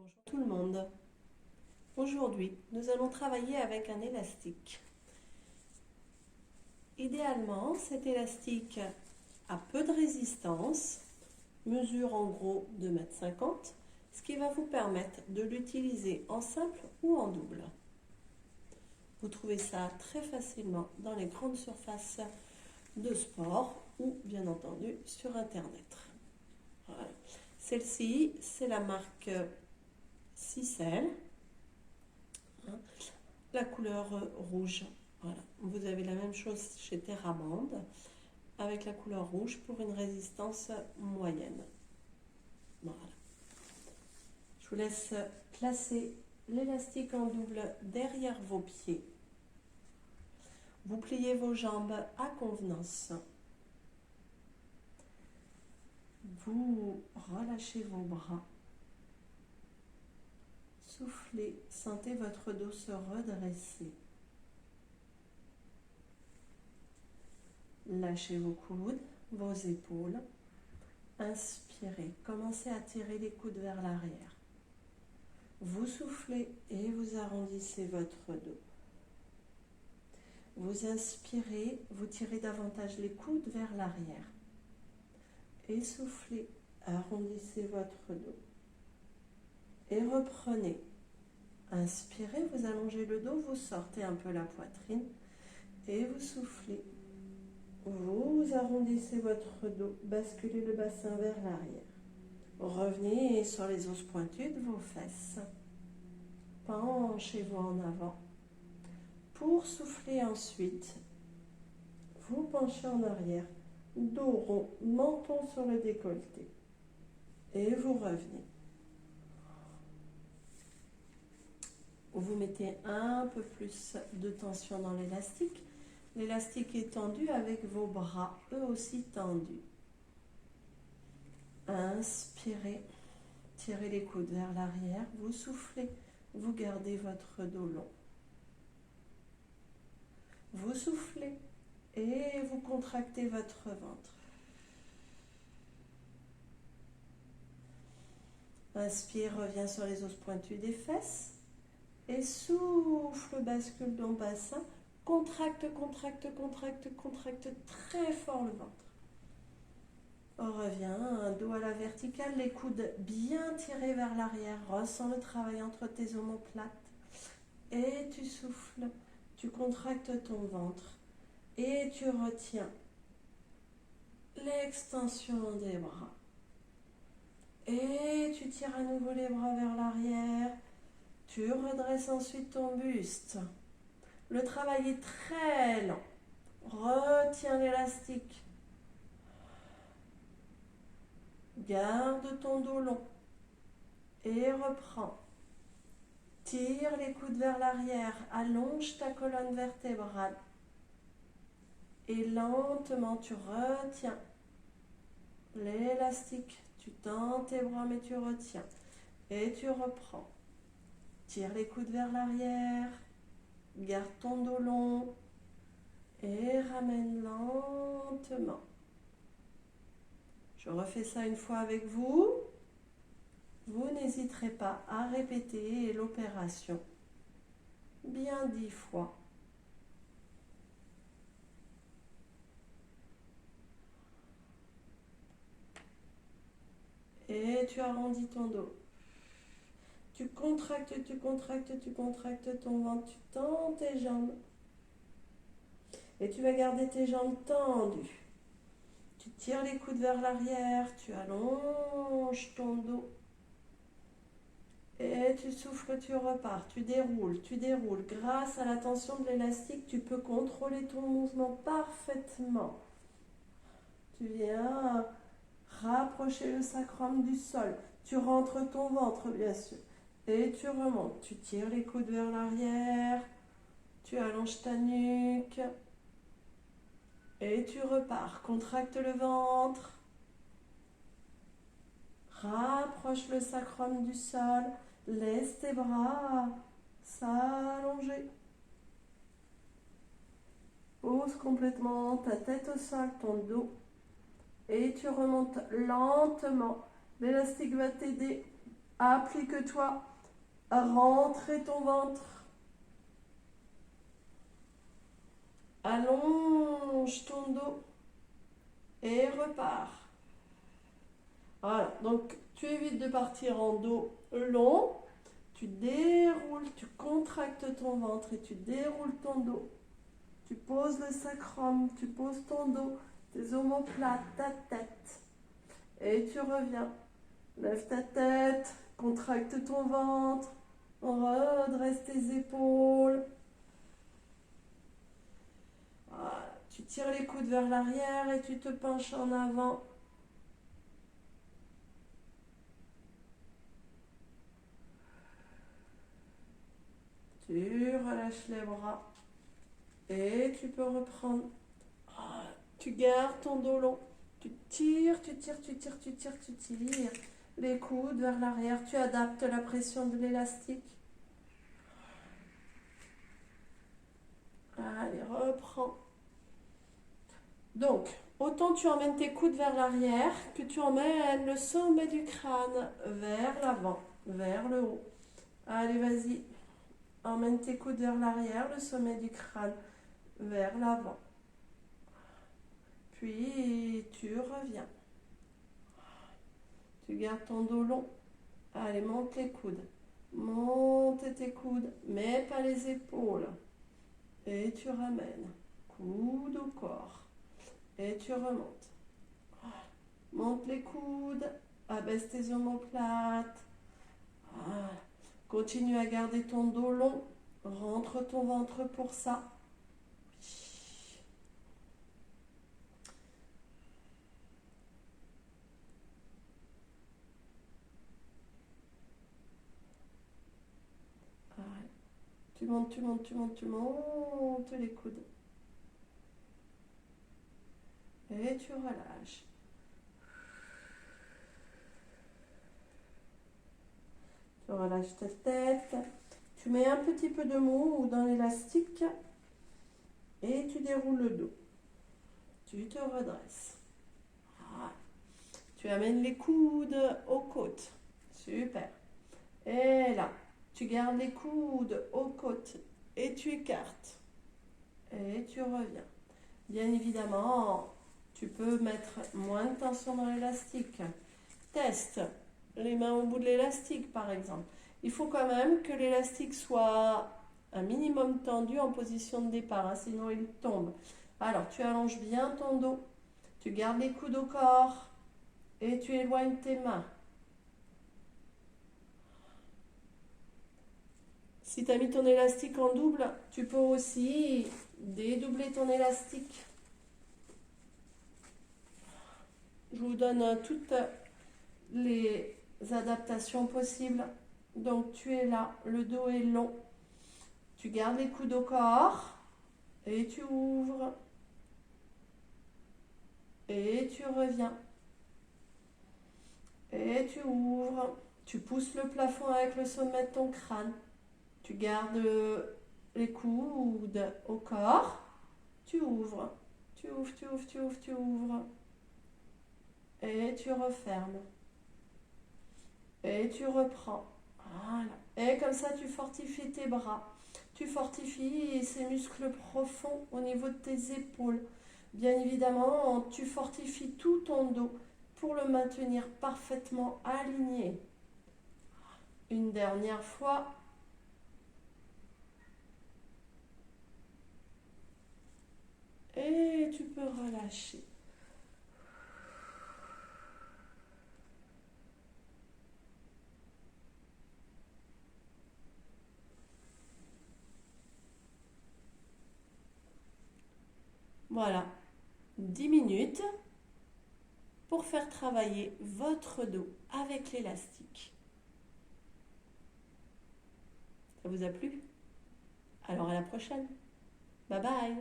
Bonjour tout le monde. Aujourd'hui, nous allons travailler avec un élastique. Idéalement, cet élastique a peu de résistance, mesure en gros 2,50 m, ce qui va vous permettre de l'utiliser en simple ou en double. Vous trouvez ça très facilement dans les grandes surfaces de sport ou bien entendu sur internet. Voilà. Celle-ci, c'est la marque Sicelle. La couleur rouge. Voilà. Vous avez la même chose chez TerraBand avec la couleur rouge pour une résistance moyenne. Voilà. Je vous laisse placer l'élastique en double derrière vos pieds. Vous pliez vos jambes à convenance. Vous relâchez vos bras. Soufflez, sentez votre dos se redresser. Lâchez vos coudes, vos épaules. Inspirez, commencez à tirer les coudes vers l'arrière. Vous soufflez et vous arrondissez votre dos. Vous inspirez, vous tirez davantage les coudes vers l'arrière. Et soufflez, arrondissez votre dos. Et reprenez. Inspirez, vous allongez le dos, vous sortez un peu la poitrine et vous soufflez. Vous arrondissez votre dos, basculez le bassin vers l'arrière. Revenez sur les os pointus de vos fesses. Penchez-vous en avant. Pour souffler ensuite, vous penchez en arrière, dos rond, menton sur le décolleté. Et vous revenez. Vous mettez un peu plus de tension dans l'élastique. L'élastique est tendu avec vos bras, eux aussi tendus. Inspirez, tirez les coudes vers l'arrière, vous soufflez, vous gardez votre dos long. Vous soufflez et vous contractez votre ventre. Inspire, reviens sur les os pointus des fesses. Et souffle, bascule dans le bassin. Contracte, contracte, contracte, contracte très fort le ventre. On revient, dos à la verticale, les coudes bien tirés vers l'arrière. Ressens le travail entre tes omoplates. Et tu souffles, tu contractes ton ventre. Et tu retiens l'extension des bras. Et tu tires à nouveau les bras vers l'arrière. Tu redresses ensuite ton buste. Le travail est très lent. Retiens l'élastique. Garde ton dos long. Et reprends. Tire les coudes vers l'arrière. Allonge ta colonne vertébrale. Et lentement, tu retiens l'élastique. Tu tends tes bras, mais tu retiens. Et tu reprends. Tire les coudes vers l'arrière. Garde ton dos long. Et ramène lentement. Je refais ça une fois avec vous. Vous n'hésiterez pas à répéter l'opération bien 10 fois. Et tu arrondis ton dos. Tu contractes, tu contractes, tu contractes ton ventre. Tu tends tes jambes. Et tu vas garder tes jambes tendues. Tu tires les coudes vers l'arrière. Tu allonges ton dos. Et tu souffles, tu repars. Tu déroules, tu déroules. Grâce à la tension de l'élastique, tu peux contrôler ton mouvement parfaitement. Tu viens rapprocher le sacrum du sol. Tu rentres ton ventre, bien sûr. Et tu remontes. Tu tires les coudes vers l'arrière. Tu allonges ta nuque. Et tu repars. Contracte le ventre. Rapproche le sacrum du sol. Laisse tes bras s'allonger. Pose complètement ta tête au sol, ton dos. Et tu remontes lentement. L'élastique va t'aider Applique-toi. Rentrez ton ventre. Allonge ton dos. Et repars. Voilà, donc tu évites de partir en dos long. Tu déroules, tu contractes ton ventre et tu déroules ton dos. Tu poses le sacrum, tu poses ton dos, tes omoplates, ta tête. Et tu reviens. Lève ta tête, contracte ton ventre, redresse tes épaules. Voilà. Tu tires les coudes vers l'arrière et tu te penches en avant. Tu relâches les bras et tu peux reprendre. Tu gardes ton dos long. Tu tires, tu tires, tu tires, tu tires, tu tires. Les coudes vers l'arrière. Tu adaptes la pression de l'élastique. Allez, reprends. Donc, autant tu emmènes tes coudes vers l'arrière que tu emmènes le sommet du crâne vers l'avant, vers le haut. Allez, vas-y. Emmène tes coudes vers l'arrière, le sommet du crâne vers l'avant. Puis, tu reviens. Tu gardes ton dos long. Allez, monte les coudes. Monte tes coudes, mais pas les épaules. Et tu ramènes. Coude au corps. Et tu remontes. Monte les coudes. Abaisse tes omoplates. Voilà. Continue à garder ton dos long. Rentre ton ventre pour ça. Voilà. Tu montes, tu montes, tu montes, tu montes les coudes. Et tu relâches. Tu relâches ta tête. Tu mets un petit peu de mou dans l'élastique et tu déroules le dos. Tu te redresses. Voilà. Tu amènes les coudes aux côtes. Super. Et là, tu gardes les coudes aux côtes et tu écartes. Et tu reviens. Bien évidemment, tu peux mettre moins de tension dans l'élastique. Teste les mains au bout de l'élastique, par exemple. Il faut quand même que l'élastique soit un minimum tendu en position de départ, hein, sinon il tombe. Alors, tu allonges bien ton dos. Tu gardes les coudes au corps et tu éloignes tes mains. Si tu as mis ton élastique en double, tu peux aussi dédoubler ton élastique. Je vous donne toutes les adaptations possibles. Donc tu es là, le dos est long. Tu gardes les coudes au corps et tu ouvres. Et tu reviens. Et tu ouvres. Tu pousses le plafond avec le sommet de ton crâne. Tu gardes les coudes au corps. Tu ouvres. Tu ouvres, tu ouvres, tu ouvres, tu ouvres. Et tu refermes. Et tu reprends. Voilà. Et comme ça, tu fortifies tes bras. Tu fortifies ces muscles profonds au niveau de tes épaules. Bien évidemment, tu fortifies tout ton dos pour le maintenir parfaitement aligné. Une dernière fois. Et tu peux relâcher. Voilà, 10 minutes pour faire travailler votre dos avec l'élastique. Ça vous a plu? Alors à la prochaine. Bye bye.